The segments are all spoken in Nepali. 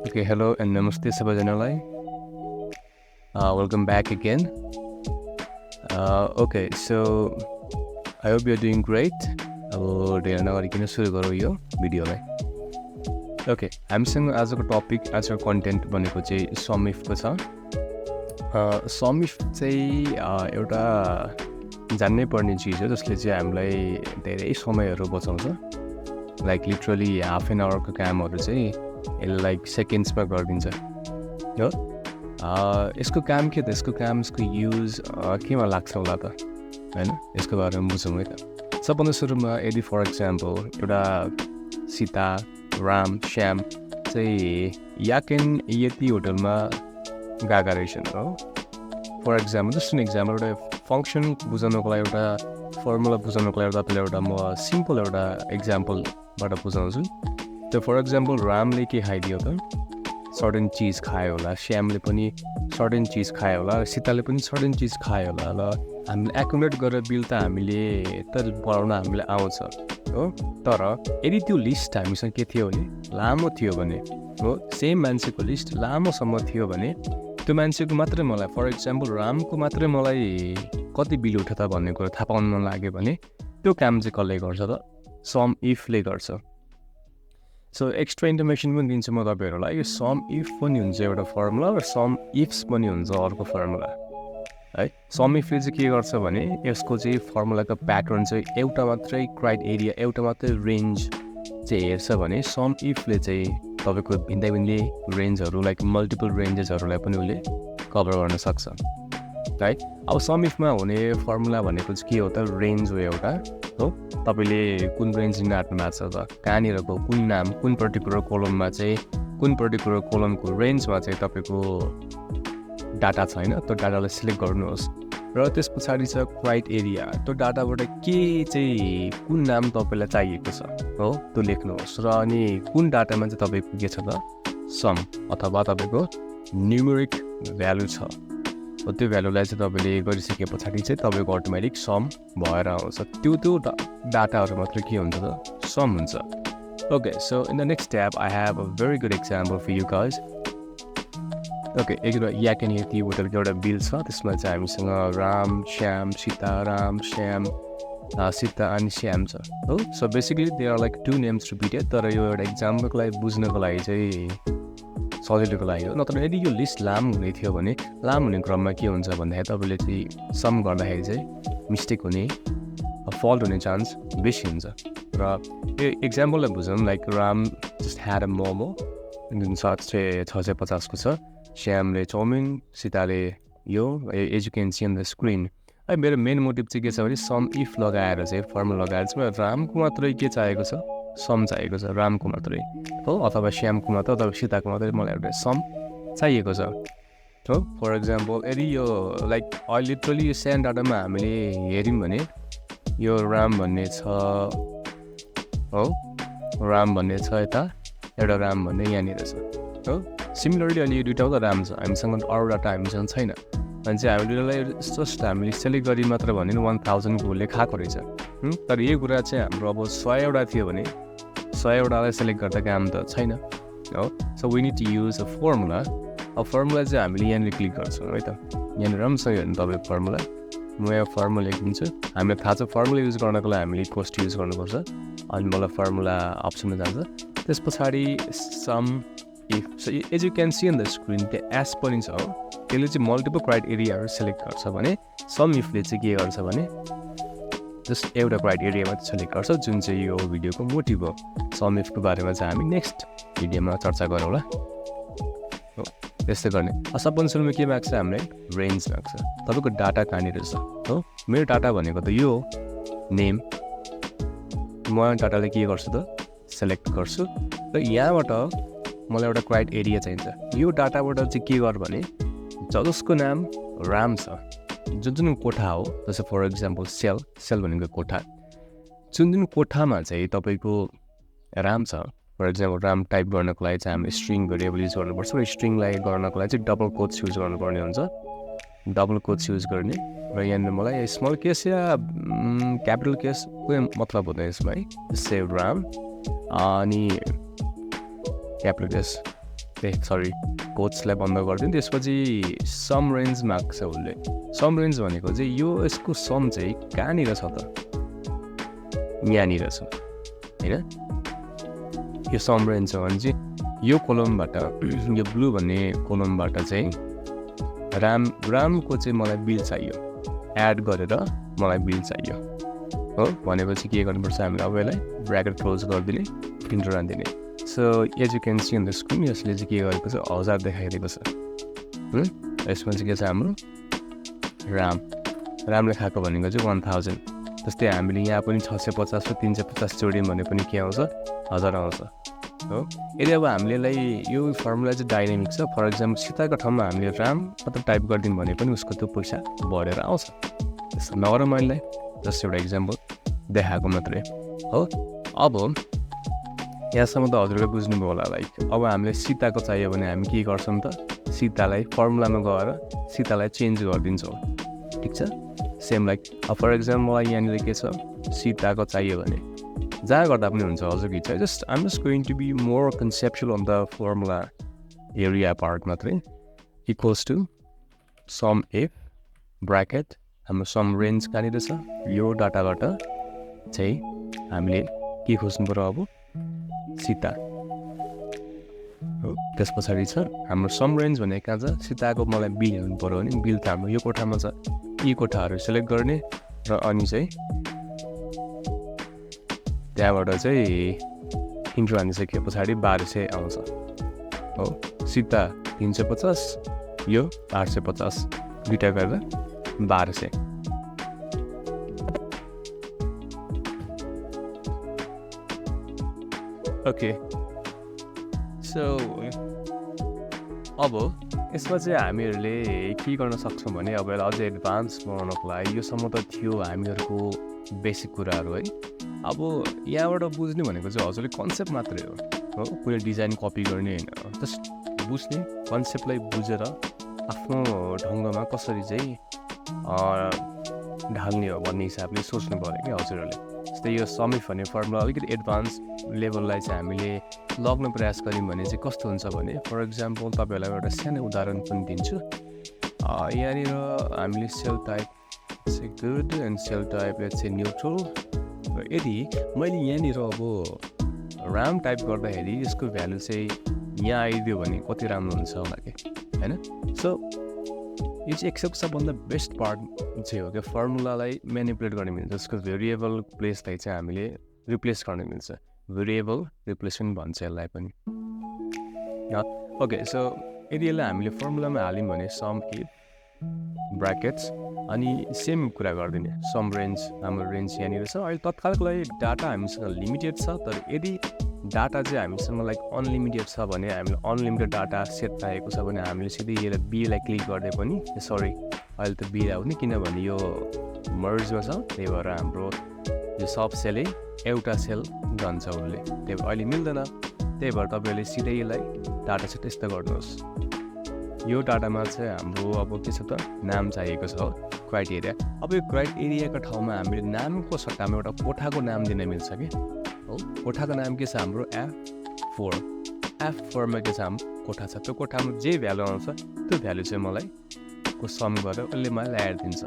Okay, hello and namaste सबैजनालाई. Welcome back again. Okay, so I hope you're doing great. अब ढेर नगरिकन सुरु गरौँ यो भिडियोलाई. Okay, हामीसँग आजको टपिक आजको कन्टेन्ट भनेको चाहिँ सम इफको छ. सम इफ चाहिँ एउटा जान्नै पर्ने चिज हो जसले चाहिँ हामीलाई धेरै समयहरू बचाउँछ. लाइक लिटरली हाफ एन आवरको कामहरू चाहिँ यसले लाइक सेकेन्ड्समा गरिदिन्छ हो. यसको काम के त, यसको काम यसको युज केमा लाग्छ होला त होइन, यसको बारेमा बुझौँ है त. सबभन्दा सुरुमा यदि फर इक्जाम्पल एउटा सीता राम श्याम चाहिँ याकेन यति होटलमा गएका रहेछन् हो. For example just an example एउटा फङ्सन बुझाउनको लागि एउटा फर्मुला बुझाउनको लागि तपाईँलाई एउटा म सिम्पल एउटा इक्जाम्पलबाट बुझाउँछु. त्यो फर इक्जाम्पल रामले के खाइदियो त, सर्टेन चिज खायो होला, श्यामले पनि सर्टेन चिज खायो होला, सीताले पनि सर्टेन चिज खायो होला. ल हामीले एकुमुलेट गरेर बिल त हामीले त बनाउन हामीलाई आउँछ हो. तर यदि त्यो लिस्ट हामीसँग के थियो भने लामो थियो भने हो, सेम मान्छेको लिस्ट लामोसम्म थियो भने त्यो मान्छेको मात्रै मलाई फर इक्जाम्पल रामको मात्रै मलाई कति बिल उठ्यो त भन्ने कुरा थाहा पाउन मन लाग्यो भने त्यो काम चाहिँ कसले गर्छ त, सम इफले गर्छ. सो एक्स्ट्रा इन्फर्मेसन पनि दिन्छु म तपाईँहरूलाई. यो सम इफ पनि हुन्छ एउटा फर्मुला र सम इफ्स पनि हुन्छ अर्को फर्मुला है. सम इफले चाहिँ के गर्छ भने यसको चाहिँ फर्मुलाको प्याटर्न चाहिँ एउटा मात्रै क्राइटेरिया, एउटा मात्रै रेन्ज चाहिँ हेर्छ भने सम इफले चाहिँ तपाईँको भिन्दै भिन्दै रेन्जहरू लाइक मल्टिपल रेन्जेसहरूलाई पनि उसले कभर गर्न सक्छ है. अब सम इफमा हुने फर्मुला भनेको चाहिँ के हो त, रेन्ज हो एउटा हो. तपाईँले कुन रेन्ज लिन आँट्नु भएको छ त, कहाँनिरको कुन नाम कुन पर्टिकुलर कोलममा चाहिँ कुन पर्टिकुलर कोलमको रेन्जमा चाहिँ तपाईँको डाटा छ होइन, त्यो डाटालाई सिलेक्ट गर्नुहोस्. र त्यस पछाडि छ क्राइटेरिया, त्यो डाटाबाट के चाहिँ कुन नाम तपाईँलाई चाहिएको छ हो त्यो लेख्नुहोस्. र अनि कुन डाटामा चाहिँ तपाईँको के छ त, सम अथवा तपाईँको न्युमेरिक भ्यालु छ हो. त्यो भ्यालुलाई चाहिँ तपाईँले गरिसके पछाडि चाहिँ तपाईँको अटोमेटिक सम भएर आउँछ. त्यो डाटाहरू मात्र के हुन्छ त, सम हुन्छ. Okay, so in the next step I have a very good example for you guys. Okay, एउटा याकेन यति होटलको एउटा बिल छ, त्यसमा चाहिँ हामीसँग राम श्याम सीता राम श्याम सीता अनि श्याम छ हो. So basically they are like two names repeated. तर यो एउटा इक्जाम्पलको लागि बुझ्नको लागि चाहिँ सजिलोको लागि हो. नत्र यदि यो लिस्ट लामो हुने थियो भने लामो हुने क्रममा के हुन्छ भन्दाखेरि तपाईँले चाहिँ सम गर्दाखेरि चाहिँ मिस्टेक हुने, फल्ट हुने चान्स बेसी हुन्छ. र यो इक्जाम्पललाई बुझौँ. Like Ram just had a momo 650को छ, श्यामले चाउमिन, सीताले यो as you can see on the screen है. मेरो मेन मोटिभ चाहिँ के छ भने सम इफ लगाएर चाहिँ फर्मुला लगाएर चाहिँ रामको मात्रै के चाहिएको छ, सम चाहिएको छ रामको मात्रै हो, अथवा श्यामको मात्रै अथवा सीताको मात्रै मलाई एउटा सम चाहिएको छ हो. फर इक्जाम्पल यदि यो लाइक अहिले लिटरली यो स्यान डाटामा हामीले हेऱ्यौँ भने यो राम भन्ने छ हो, राम भन्ने छ यता, एउटा राम भन्ने यहाँनिर छ हो. सिमिलरली अहिले यो दुइटा त राम छ, हामीसँग अरू डाटा हामीसँग छैन भने चाहिँ हामी दुइटालाई जस्ट हामीले सेलेक्ट गरी मात्र भने 1000को उसले खाएको रहेछ. तर यो कुरा चाहिँ हाम्रो अब 100वटा थियो भने 100वटालाई सेलेक्ट गर्दा काम त छैन हो. So we need to use a formula. अब फर्मुला चाहिँ हामीले यहाँनिर क्लिक गर्छौँ है त. यहाँनिर राम्रोसँग हेर्नु तपाईँको फर्मुला, म यहाँ फर्मुला लेखिदिन्छु. हामीलाई थाहा छ फर्मुला युज गर्नको लागि हामीले कोस्ट युज गर्नुपर्छ. अनि मलाई फर्मुला अप्सनमा जान्छ. त्यस पछाडि sum if. So as you can see on the screen त्यहाँ एस पनि छ हो. त्यसले चाहिँ मल्टिपल क्राइटेरियाहरू सेलेक्ट गर्छ भने सम इफले चाहिँ के गर्छ भने जस्ट एउटा क्राइटेरिया मात्रै सेलेक्ट गर्छ, जुन चाहिँ यो भिडियोको मोटिभ हो. सम इफको बारेमा चाहिँ हामी नेक्स्ट भिडियोमा चर्चा गरौँला हो. त्यस्तै गर्ने. सबभन्दा सुरुमा के माग्छ हामीलाई, रेन्ज माग्छ. तपाईँको डाटा कहाँनिर छ हो. मेरो डाटा भनेको त यो हो नेम. म डाटालाई के गर्छु त सेलेक्ट गर्छु र यहाँबाट मलाई एउटा क्राइटेरिया चाहिन्छ. यो डाटाबाट चाहिँ के गर भने जसको नाम राम छ, जुन कोठा हो, जस्तै फर इक्जाम्पल सेल भनेको कोठा, जुन कोठामा चाहिँ तपाईँको राम छ. फर इक्जाम्पल राम टाइप गर्नको लागि चाहिँ हामीले स्ट्रिङ भेरिएबल युज गर्नुपर्छ र स्ट्रिङलाई गर्नको लागि चाहिँ डबल कोट्स युज गर्नुपर्ने हुन्छ. डबल कोट्स युज गर्ने र यहाँनिर मलाई स्मल केस या क्यापिटल केसको मतलब हुँदैन यसमा है. सेभ राम अनि क्यापिटल केस सरी कोट्सलाई बन्द गरिदिउँ। त्यसपछि सम रेन्ज माग्छ उसले। सम रेन्ज भनेको चाहिँ यो यसको सम चाहिँ कहाँनिर छ त, यहाँनिर छ होइन। यो सम रेन्ज छ भने चाहिँ यो कोलमबाट यो ब्लू भन्ने कोलमबाट चाहिँ रामको चाहिँ मलाई बिल चाहियो, एड गरेर मलाई बिल चाहियो हो। भनेपछि के गर्नुपर्छ हामीले अब यसलाई ब्र्याकेट क्लोज गरिदिने, इन्टर राखिदिने। So as you can see on the screen यसले चाहिँ के गरेको छ 1000 देखाइदिएको छ। यसमा चाहिँ के छ हाम्रो रामले खाएको भनेको चाहिँ 1000। जस्तै हामीले यहाँ पनि 650 र 350 जोड्यौँ भने पनि के आउँछ 1000 आउँछ हो। यदि अब हामीलाई यो फर्मुला चाहिँ डाइनामिक छ, फर इक्जाम्पल सीताको ठाउँमा हामीले राम मतलब टाइप गरिदिउँ भने पनि उसको त्यो पैसा बढेर आउँछ। त्यस्तो नगर मैले जस्ट एउटा इक्जाम्पल देखाएको मात्रै हो। अब यहाँसम्म त हजुरले बुझ्नुभयो होला। लाइक अब हामीले सीताको चाहियो भने हामी के गर्छौँ त, सीतालाई फर्मुलामा गएर सीतालाई चेन्ज गरिदिन्छौँ, ठिक छ। सेम लाइक फर इक्जाम्पल मलाई यहाँनिर के छ सीताको चाहियो भने जहाँ गर्दा पनि हुन्छ हजुरको इच्छा। I'm just going to be more conceptual on the formula area part मात्रै। Equals to sum F bracket हाम्रो सम रेन्ज कहाँनिर छ, यो डाटाबाट चाहिँ हामीले के खोज्नु पऱ्यो अब सीता हो। त्यस पछाडि छ हाम्रो सम रेन्ज भनेको कहाँ छ, सीताको मलाई बिल हेर्नु पऱ्यो भने बिल त हाम्रो यो कोठामा छ। यी कोठाहरू सिलेक्ट गर्ने र अनि चाहिँ त्यहाँबाट चाहिँ इन्ट्रो हानिसके पछाडि 1200 आउँछ हो। सीता 350, यो 850, दुइटा गरेर 1200। ओके सो अब यसमा चाहिँ हामीहरूले के गर्न सक्छौँ भने अब यसलाई अझै एडभान्स बनाउनको लागि योसम्म त थियो हामीहरूको बेसिक कुराहरू है। अब यहाँबाट बुझ्ने भनेको चाहिँ हजुरले कन्सेप्ट मात्रै हो, कुनै डिजाइन कपी गर्ने होइन, जस्ट बुझ्ने कन्सेप्टलाई बुझेर आफ्नो ढङ्गमा कसरी चाहिँ ढाल्ने हो भन्ने हिसाबले सोच्नु पऱ्यो क्या हजुरहरूले। जस्तै यो समिफ भन्ने फर्मुला अलिकति एडभान्स लेभललाई चाहिँ हामीले लग्न प्रयास गऱ्यौँ भने चाहिँ कस्तो हुन्छ भने फर इक्जाम्पल तपाईँहरूलाई एउटा सानो उदाहरण पनि दिन्छु। यहाँनिर हामीले सेल टाइप चाहिँ गुड एन्ड सेल टाइप चाहिँ न्युट्रल। यदि मैले यहाँनिर अब राम टाइप गर्दाखेरि यसको भ्यालु चाहिँ यहाँ आइदियो भने कति राम्रो हुन्छ होला कि होइन। सो यो चाहिँ एक्सेप्ट सबभन्दा बेस्ट पार्ट चाहिँ हो क्या फर्मुलालाई म्यानिपुलेट गर्न मिल्छ। जसको भेरिएबल प्लेसलाई चाहिँ हामीले रिप्लेस गर्न मिल्छ, भेरिएबल रिप्लेसमेन्ट भन्छ यसलाई पनि। ओके सो यदि यसलाई हामीले फर्मुलामा हाल्यौँ भने सम एफ ब्राकेट्स अनि सेम कुरा गरिदिने सम रेन्ज, हाम्रो रेन्ज यहाँनिर छ। अहिले तत्कालको लागि डाटा हामीसँग लिमिटेड छ, तर यदि डाटा चाहिँ हामीसँग लाइक अनलिमिटेड छ भने हामीले अनलिमिटेड डाटा सेट चाहिएको छ भने हामीले सिधै यसलाई बीलाई क्लिक गर्दै पनि सरी अहिले त बी आउने किनभने यो मर्जमा छ, त्यही भएर हाम्रो यो सब सेलै एउटा सेल जान्छ उसले, त्यही भएर अहिले मिल्दैन। त्यही भएर तपाईँहरूले सिधै यसलाई डाटा सेट यस्तो गर्नुहोस्। यो डाटामा चाहिँ हाम्रो अब के छ त नाम चाहिएको छ हो, क्राइटेरिया। अब यो क्राइटेरियाको ठाउँमा हामीले नामको सट्टामा एउटा कोठाको नाम दिन मिल्छ कि हो। कोठाको नाम के छ हाम्रो F4 के छ हाम्रो कोठा छ। त्यो कोठामा जे भ्यालु आउँछ त्यो भ्यालु चाहिँ मलाई को सम गरेर उसले मलाई एड दिन्छ।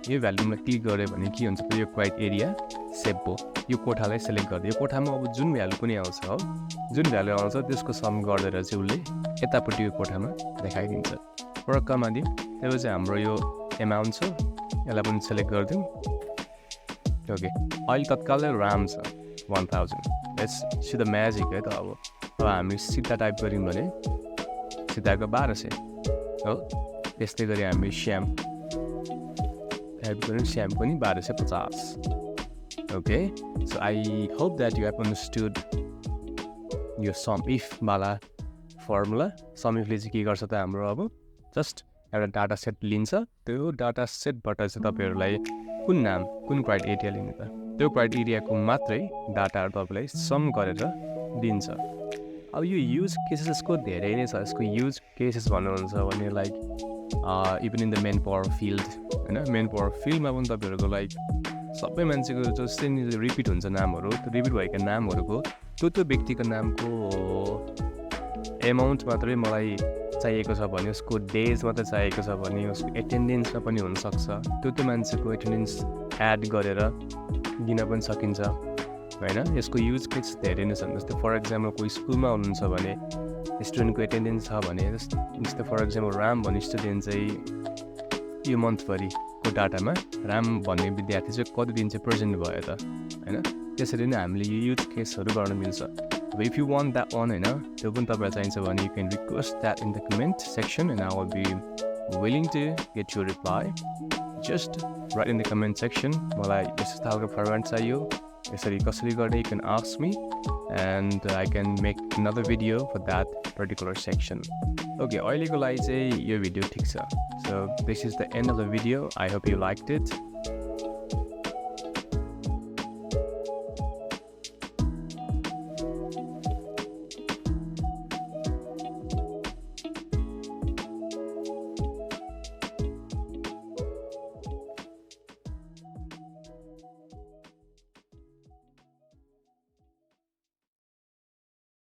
यो भ्यालुमा क्लिक गऱ्यो भने के हुन्छ त यो क्राइटेरिया सेभ हो। यो कोठालाई सेलेक्ट गरिदियो, यो कोठामा अब जुन भ्यालु पनि आउँछ हो, जुन भ्यालु आउँछ त्यसको सम गरेर चाहिँ उसले यतापट्टि यो कोठामा देखाइदिन्छ। प्रकमा दिउँ त्यसपछि हाम्रो यो एमाउन्ट छ, यसलाई पनि सेलेक्ट गरिदिउँ। ओके अहिले तत्कालै राम छ 1000। लेट्स सी द म्याजिक है त। अब हामी सीता टाइप गऱ्यौँ भने सीताको 1200 हो। त्यस्तै गरी हामी श्याम टाइप गऱ्यौँ, श्याम पनि 1250। Okay so I hope that you have understood यो सम इफ वाला फर्मुला। सम इफले चाहिँ के गर्छ त हाम्रो अब जस्ट एउटा डाटा सेट लिन्छ, त्यो डाटा सेटबाट चाहिँ तपाईँहरूलाई कुन नाम कुन क्राइटेरिया लिने त त्यो क्राइटेरियाको मात्रै डाटाहरू तपाईँलाई सम गरेर दिन्छ। अब यो युज केसेसको धेरै नै छ। यसको युज केसेस भन्नुहुन्छ भने like even in the main power field होइन, मेन पावर फिल्डमा पनि तपाईँहरूको लाइक सबै मान्छेको जस्तै रिपिट हुन्छ नामहरू, त्यो रिपिट भएका नामहरूको त्यो व्यक्तिको नामको एमाउन्ट मात्रै मलाई चाहिएको छ भने, उसको डेज मात्रै चाहिएको छ भने, उसको एटेन्डेन्समा पनि हुनसक्छ। त्यो मान्छेको एटेन्डेन्स एड गरेर दिन पनि सकिन्छ होइन। यसको युज केस धेरै नै छन्। जस्तै फर एक्जाम्पल कोही स्कुलमा हुनुहुन्छ भने स्टुडेन्टको एटेन्डेन्स छ भने, जस्तै फर एक्जाम्पल राम भन्ने स्टुडेन्ट चाहिँ यो मन्थभरिको डाटामा राम भन्ने विद्यार्थी चाहिँ कति दिन चाहिँ प्रेजेन्ट भयो त होइन। त्यसरी नै हामीले यो युज केसहरू गर्न मिल्छ। अब if you want that one होइन, त्यो पनि तपाईँलाई चाहिन्छ भने you can request that in the comment section and I will be willing to get you reply. Just write in the comment section मलाई यस्तो खालको फर्मेट चाहियो, यसरी कसरी गर्ने, you can ask me and I can make another video for that particular section. Okay, अहिलेको लागि चाहिँ यो भिडियो ठिक छ। So this is the end of the video. I hope you liked it.